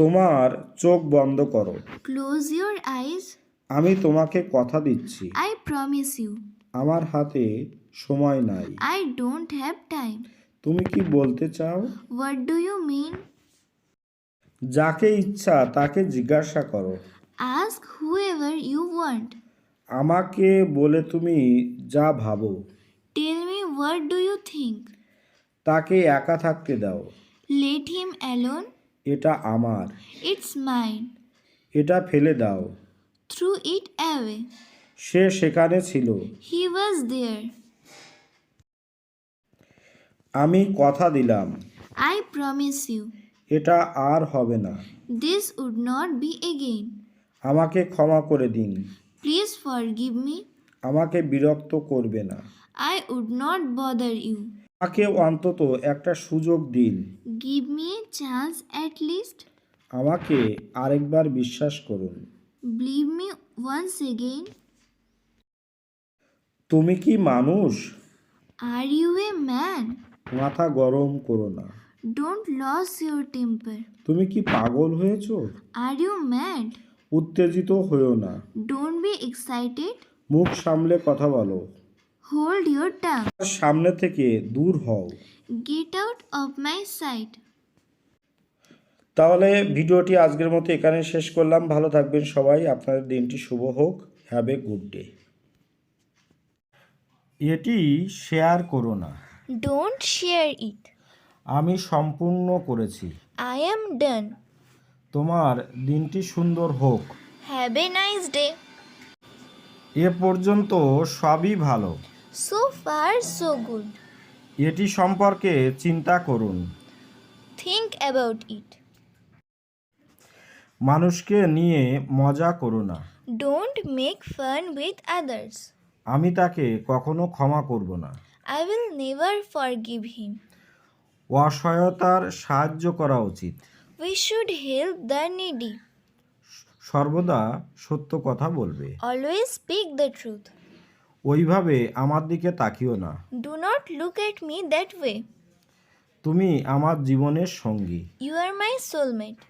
তোমার চোখ বন্ধ করো। Close your eyes. আমি তোমাকে কথা দিচ্ছি, I promise you. আমার হাতে সময় নাই। I don't have time. তুমি কি বলতে চাও? What do you mean? যাকে ইচ্ছা তাকে জিজ্ঞাসা করো। Ask whoever you want. আমাকে বলে তুমি যা ভাবো। Tell me what do you think? তাকে একা থাকতে দাও। Let him alone. এটা আমার। It's mine. এটা ফেলে দাও। Throw it away. সে সেখানে ছিল। He was there. আমি কথা দিলাম, I promise you. এটা আর হবে না। This would not be again. আমাকে ক্ষমা করে দিন। Please forgive me. আমাকে বিরক্ত করবে না। I would not bother you. আমাকে অন্তত একটা সুযোগ দিন। Give me a chance at least. আমাকে আরেকবার বিশ্বাস করুন। Believe me once again. তুমি কি মানুষ? Are you a man? মাথা গরম করো না। Don't lose your temper. তুমি কি পাগল হয়েছো? Are you mad? উত্তেজিত হয়েও না। Don't be excited. মুখ সামলে কথা বলো। Hold your tongue. সামনে থেকে দূর হও। Get out of my sight. তাহলে ভিডিওটি আজকের মতো এখানে শেষ করলাম। ভালো থাকবেন সবাই। আপনাদের দিনটি শুভ হোক। Have a good day. এটি শেয়ার করো না। Don't share it. আমি সম্পূর্ণ করেছি। I am done. তোমার দিনটি সুন্দর হোক। Have a nice day. এ পর্যন্ত সবই ভালো। So far, so good. এটি সম্পর্কে চিন্তা করুন। Think about it. মানুষকে নিয়ে মজা করো না। Don't make fun with others. আমি তাকে কখনো ক্ষমা করব না। I will never forgive him. অসহায়তার সাহায্য করা উচিত। We should help the needy. সর্বদা সত্য কথা বলবে। Always speak the truth. ওইভাবে আমার দিকে তাকিও না। Do not look at me that way. তুমি আমার জীবনের সঙ্গী। You are my soulmate.